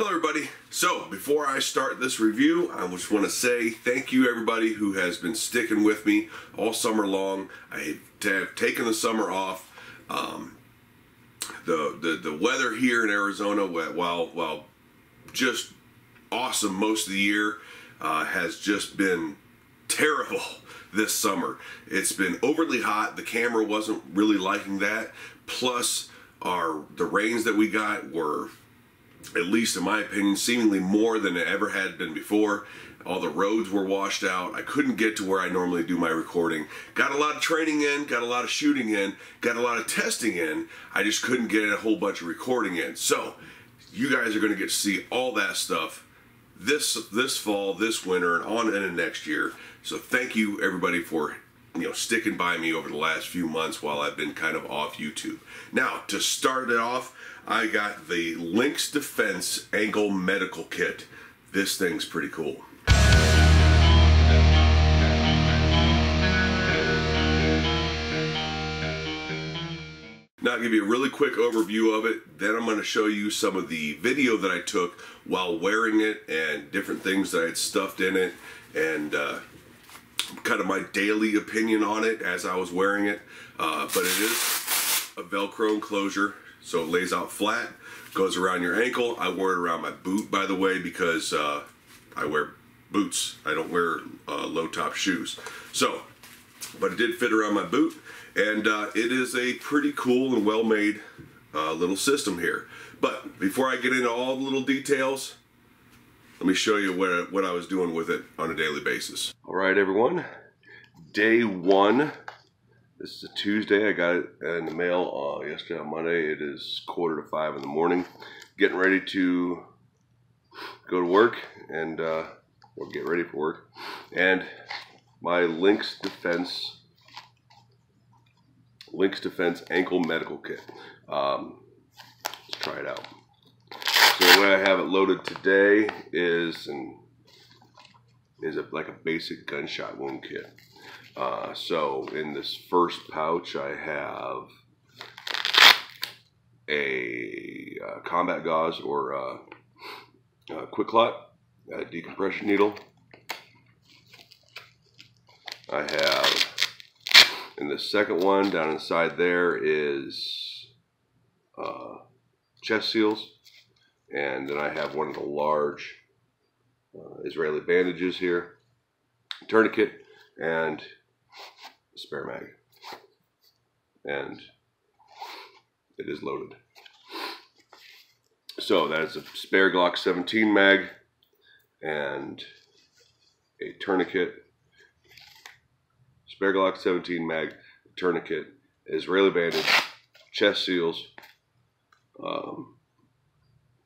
Hello everybody. So before I start this review, I just want to say thank you everybody who has been sticking with me all summer long. I have taken the summer off. The weather here in Arizona, while just awesome most of the year, has just been terrible this summer. It's been overly hot. The camera wasn't really liking that. Plus the rains that we got were, at least in my opinion, seemingly more than it ever had been before. All the roads were washed out. I couldn't get to where I normally do my recording. Got a lot of training in, got a lot of shooting in, got a lot of testing in. I just couldn't get a whole bunch of recording in. So you guys are going to get to see all that stuff this fall, this winter, and on into next year. So thank you everybody for sticking by me over the last few months while I've been kind of off YouTube. Now, to start it off, I got the Lynx Defense Ankle Medical Kit. This thing's pretty cool. Now I'll give you a really quick overview of it, then I'm going to show you some of the video that I took while wearing it and different things that I had stuffed in it, and kind of my daily opinion on it as I was wearing it. But it is a Velcro enclosure, so it lays out flat, goes around your ankle. I wore it around my boot, by the way, because I wear boots. I don't wear low top shoes. So, but it did fit around my boot, and it is a pretty cool and well made little system here. But before I get into all the little details, let me show you what I was doing with it on a daily basis. All right, everyone. Day one. This is a Tuesday. I got it in the mail yesterday on Monday. It is 4:45 in the morning. Getting ready to go to work and or get ready for work. And my Lynx Defense Ankle Medical Kit. Let's try it out. So the way I have it loaded today is like a basic gunshot wound kit. So in this first pouch I have a combat gauze or quick clot, a decompression needle. I have, in the second one down inside there is chest seals. And then I have one of the large Israeli bandages here, tourniquet, and a spare mag. And it is loaded. So that is a spare Glock 17 mag and a tourniquet, spare Glock 17 mag, tourniquet, Israeli bandage, chest seals,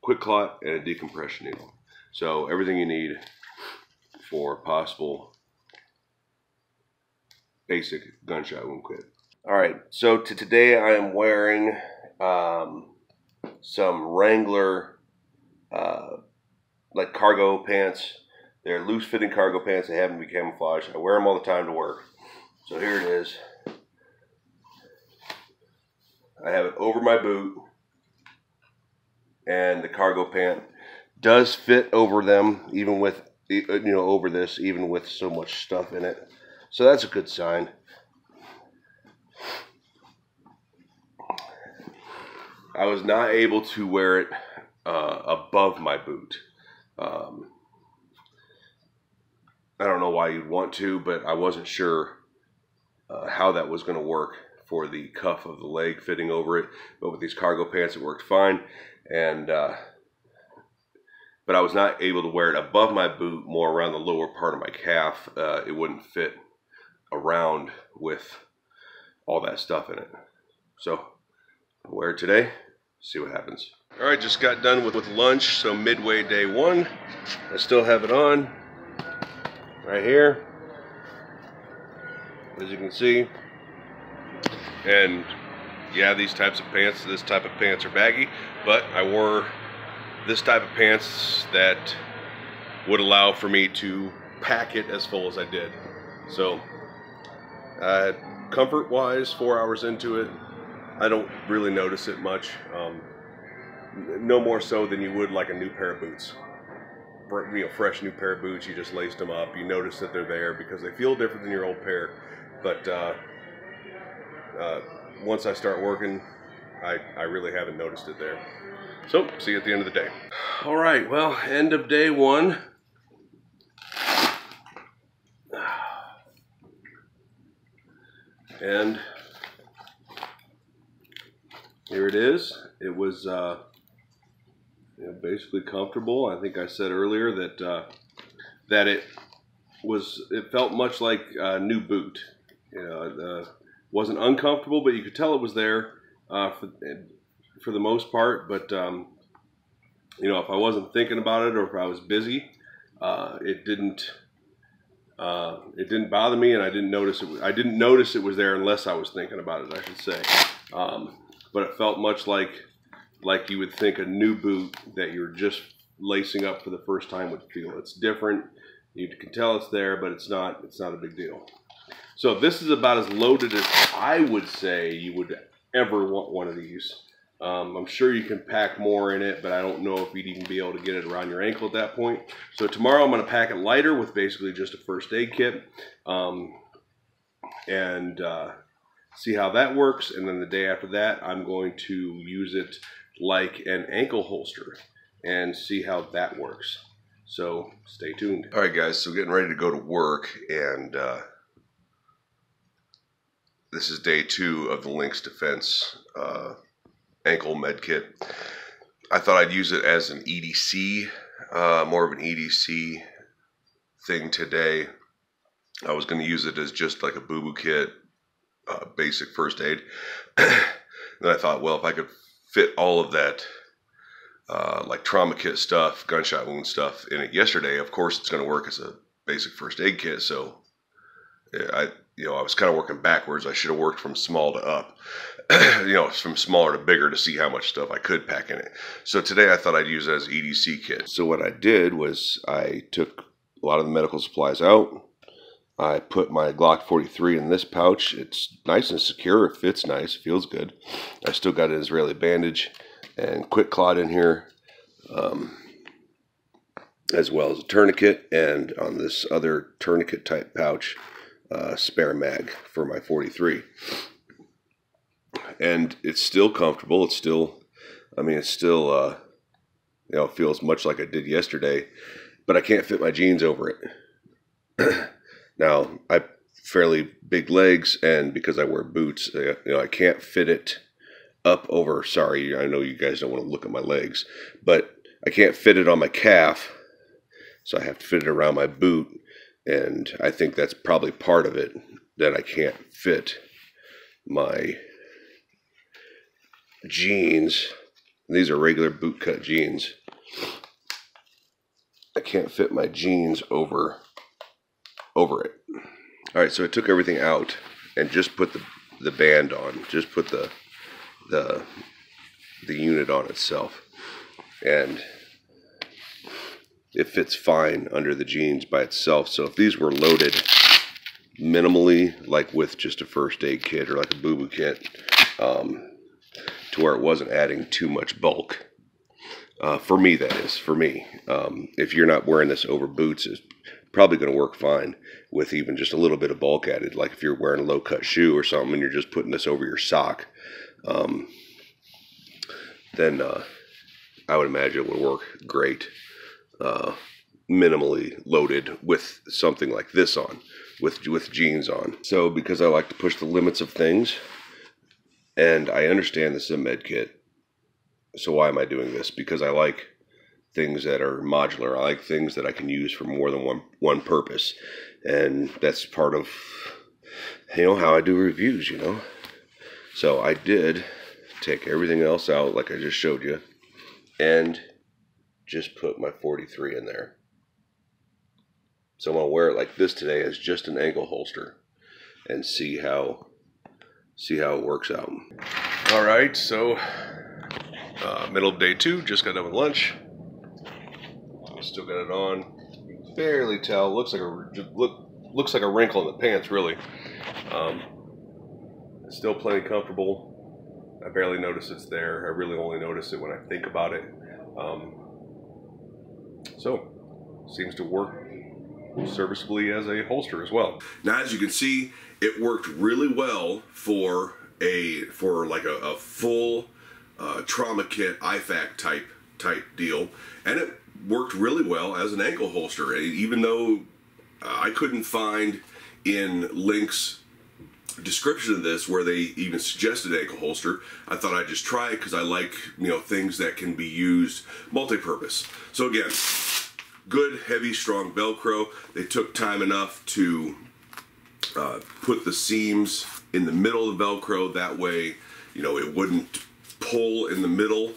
quick clot, and a decompression needle. So everything you need for possible basic gunshot wound kit. All right, so today I am wearing some Wrangler like cargo pants. They're loose fitting cargo pants. They haven't been camouflaged. I wear them all the time to work. So here it is. I have it over my boot, and the cargo pant does fit over them, even with, over this, even with so much stuff in it. So that's a good sign. I was not able to wear it above my boot. I don't know why you'd want to, but I wasn't sure how that was going to work for the cuff of the leg fitting over it. But with these cargo pants, it worked fine. And but I was not able to wear it above my boot, more around the lower part of my calf. It wouldn't fit around with all that stuff in it. So I'll wear it today, see what happens. All right, just got done with lunch, so midway day one. I still have it on right here, as you can see. And yeah, these types of pants, this type of pants are baggy, but I wore this type of pants that would allow for me to pack it as full as I did. So comfort wise, 4 hours into it, I don't really notice it much. no more so than you would like a new pair of boots. Fresh new pair of boots, you just laced them up, you notice that they're there because they feel different than your old pair. But once I start working, I really haven't noticed it there. So, see you at the end of the day. All right, well, end of day one. And here it is. It was basically comfortable. I think I said earlier that it felt much like a new boot. It wasn't uncomfortable, but you could tell it was there for the most part. But if I wasn't thinking about it or if I was busy, it didn't bother me, and I didn't notice it. I didn't notice it was there unless I was thinking about it, I should say. But it felt much like you would think a new boot that you're just lacing up for the first time would feel. It's different. You can tell it's there, but it's not a big deal. So this is about as loaded as I would say you would ever want one of these. I'm sure you can pack more in it, but I don't know if you'd even be able to get it around your ankle at that point. So tomorrow I'm going to pack it lighter with basically just a first aid kit, and see how that works. And then the day after that, I'm going to use it like an ankle holster and see how that works. So stay tuned. All right, guys, so getting ready to go to work, and this is day 2 of the Lynx Defense ankle med kit. I thought I'd use it as an EDC, more of an EDC thing today. I was going to use it as just like a boo-boo kit, basic first aid. Then I thought, well, if I could fit all of that like trauma kit stuff, gunshot wound stuff in it yesterday, of course it's going to work as a basic first aid kit. So I was kind of working backwards. I should have worked from small to up, from smaller to bigger to see how much stuff I could pack in it. So today I thought I'd use it as an EDC kit. So what I did was I took a lot of the medical supplies out. I put my Glock 43 in this pouch. It's nice and secure. It fits nice. Feels good. I still got an Israeli bandage and quick clot in here, as well as a tourniquet, and on this other tourniquet type pouch, spare mag for my 43. And it's still comfortable. It's still, it feels much like I did yesterday, but I can't fit my jeans over it. Now, I have fairly big legs, and because I wear boots, I can't fit it up over, sorry, I know you guys don't want to look at my legs, but I can't fit it on my calf, so I have to fit it around my boot, and I think that's probably part of it, that I can't fit my jeans. These are regular boot cut jeans. I can't fit my jeans over it. All right, so I took everything out and just put the band on, just put the unit on itself, and it fits fine under the jeans by itself. So if these were loaded minimally, like with just a first aid kit or like a boo-boo kit, to where it wasn't adding too much bulk, for me, that is, for me, if you're not wearing this over boots, it's probably going to work fine with even just a little bit of bulk added. Like if you're wearing a low-cut shoe or something and you're just putting this over your sock, then I would imagine it would work great, minimally loaded with something like this on, with jeans on. So because I like to push the limits of things, and I understand this is a med kit, so why am I doing this? Because I like things that are modular. I like things that I can use for more than one purpose, and that's part of how I do reviews. So I did take everything else out like I just showed you, and just put my 43 in there. So I'm gonna wear it like this today as just an ankle holster and see how it works out. All right, so middle of day 2, just got done with lunch. Still got it on. You can barely tell. Looks like a wrinkle in the pants, really. It's still plenty comfortable. I barely notice it's there. I really only notice it when I think about it. So, seems to work serviceably as a holster as well. Now, as you can see, it worked really well for like a full trauma kit IFAK type deal, and it worked really well as an ankle holster. Even though I couldn't find in Lynx description of this where they even suggested ankle holster, I thought I'd just try it because I like, you know, things that can be used multi-purpose. So again, good, heavy, strong Velcro. They took time enough to put the seams in the middle of the Velcro. That way, you know, it wouldn't pull in the middle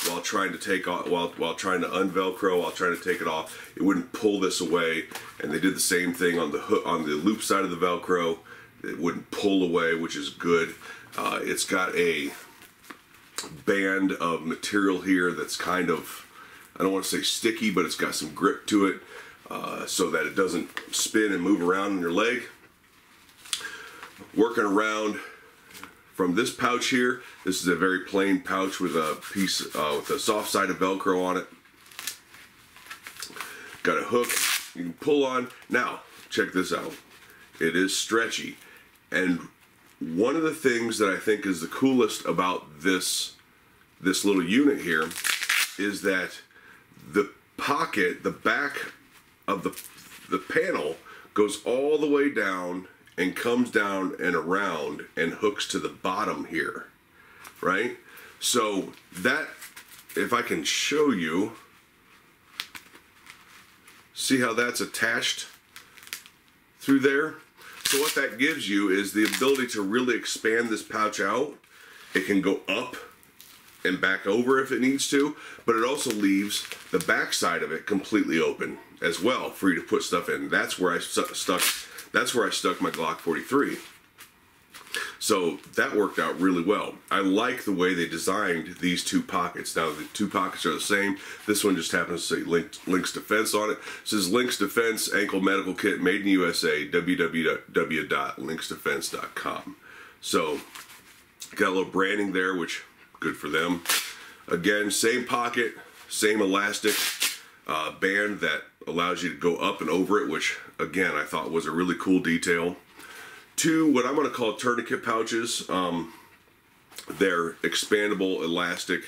while trying to take off, while trying to unvelcro, while trying to take it off. It wouldn't pull this away. And they did the same thing on the hook, on the loop side of the Velcro. It wouldn't pull away, which is good. It's got a band of material here that's kind of, I don't want to say sticky, but it's got some grip to it so that it doesn't spin and move around in your leg. Working around from this pouch here, this is a very plain pouch with a piece with a soft side of Velcro on it. Got a hook you can pull on. Now, check this out. It is stretchy. And one of the things that I think is the coolest about this little unit here is that the pocket, the back of the panel goes all the way down and comes down and around and hooks to the bottom here, right? So that, if I can show you, see how that's attached through there? So what that gives you is the ability to really expand this pouch out. It can go up and back over if it needs to, but it also leaves the back side of it completely open as well for you to put stuff in. That's where I stuck my Glock 43. So that worked out really well. I like the way they designed these two pockets. Now the two pockets are the same. This one just happens to say Lynx Defense on it. It says Lynx Defense Ankle Medical Kit made in USA, www.lynxdefense.com. So got a little branding there, which good for them. Again, same pocket, same elastic band that allows you to go up and over it, which again I thought was a really cool detail. Two, what I'm going to call tourniquet pouches. They're expandable elastic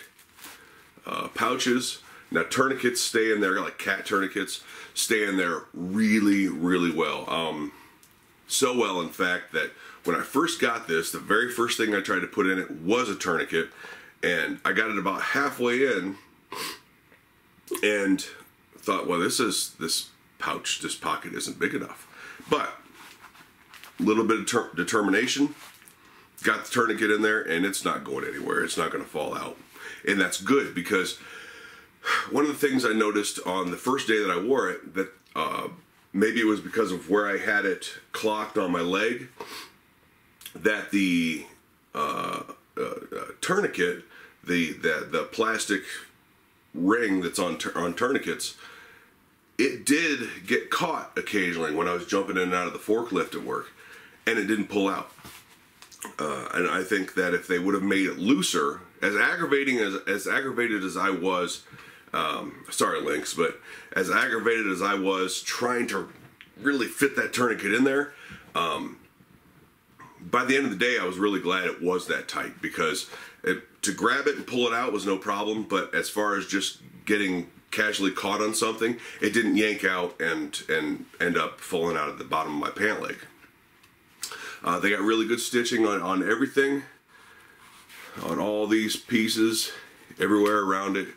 pouches. Now tourniquets stay in there, like cat tourniquets, stay in there really, really well. So well, in fact, that when I first got this, the very first thing I tried to put in it was a tourniquet, and I got it about halfway in and thought, well, this pocket isn't big enough. But a little bit of determination, got the tourniquet in there, and it's not going anywhere. It's not going to fall out. And that's good, because one of the things I noticed on the first day that I wore it, that maybe it was because of where I had it clocked on my leg, that the tourniquet, the plastic ring that's on tourniquets, it did get caught occasionally when I was jumping in and out of the forklift at work, and it didn't pull out. And I think that if they would have made it looser, as aggravated as I was, sorry Lynx, but as aggravated as I was trying to really fit that tourniquet in there, by the end of the day I was really glad it was that tight, because to grab it and pull it out was no problem, but as far as just getting casually caught on something, it didn't yank out and end up falling out of the bottom of my pant leg. They got really good stitching on everything, on all these pieces, everywhere around it,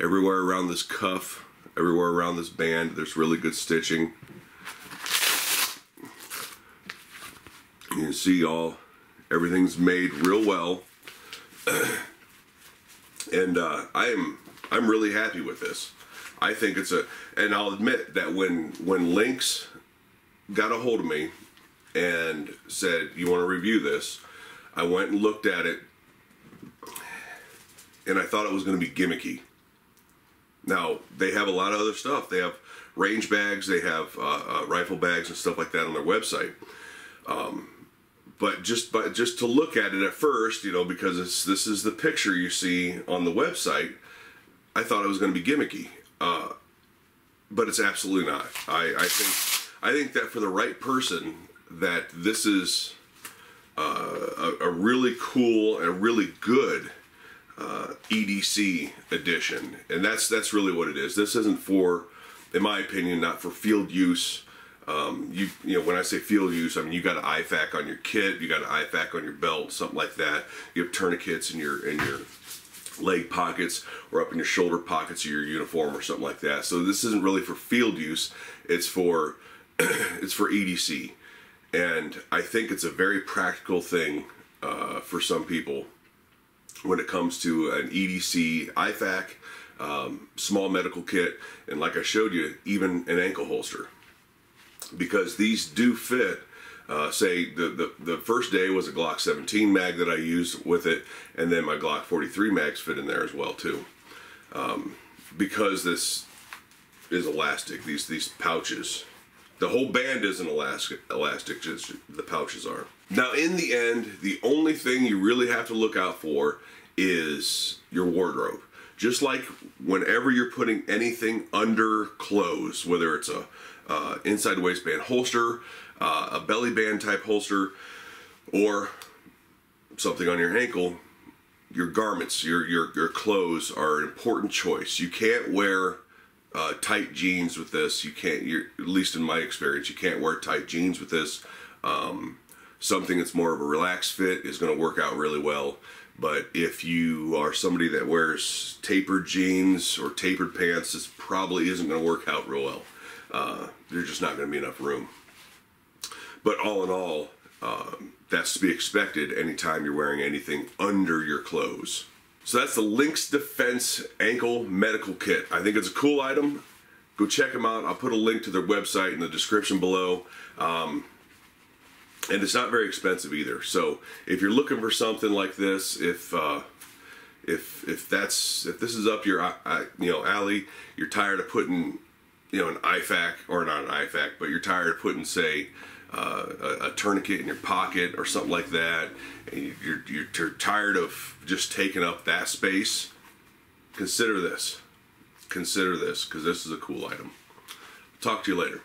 everywhere around this cuff, everywhere around this band. There's really good stitching. You can see everything's made real well, and I'm really happy with this. I think it's and I'll admit that when Lynx got a hold of me and said, you want to review this, I went and looked at it, and I thought it was going to be gimmicky. Now, they have a lot of other stuff. They have range bags, they have rifle bags and stuff like that on their website. But just to look at it at first, you know, because this is the picture you see on the website, I thought it was going to be gimmicky, but it's absolutely not. I think that for the right person, that this is a really cool and really good EDC edition, and that's really what it is. This isn't for, in my opinion, not for field use. You know, when I say field use, I mean you got an IFAK on your kit, you got an IFAK on your belt, something like that. You have tourniquets in your leg pockets or up in your shoulder pockets of your uniform or something like that. So this isn't really for field use. It's for it's for EDC, and I think it's a very practical thing for some people when it comes to an EDC IFAK, small medical kit, and like I showed you, even an ankle holster, because these do fit. Say the first day was a Glock 17 mag that I used with it, and then my Glock 43 mags fit in there as well too. Because this is elastic, these pouches, the whole band isn't elastic, just the pouches are. Now in the end, the only thing you really have to look out for is your wardrobe. Just like whenever you're putting anything under clothes, whether it's a inside waistband holster, a belly band type holster, or something on your ankle, your garments, your clothes are an important choice. You can't wear tight jeans with this. You can't, at least in my experience, you can't wear tight jeans with this. Something that's more of a relaxed fit is going to work out really well. But if you are somebody that wears tapered jeans or tapered pants, this probably isn't going to work out real well. There's just not going to be enough room. But all in all, that's to be expected anytime you're wearing anything under your clothes. So that's the Lynx Defense Ankle Medical Kit. I think it's a cool item. Go check them out. I'll put a link to their website in the description below. And it's not very expensive either. So if you're looking for something like this, if this is up your alley, you're tired of putting an IFAK, or not an IFAK, but you're tired of putting, say, a tourniquet in your pocket or something like that, and you're tired of just taking up that space, consider this. Consider this, because this is a cool item. Talk to you later.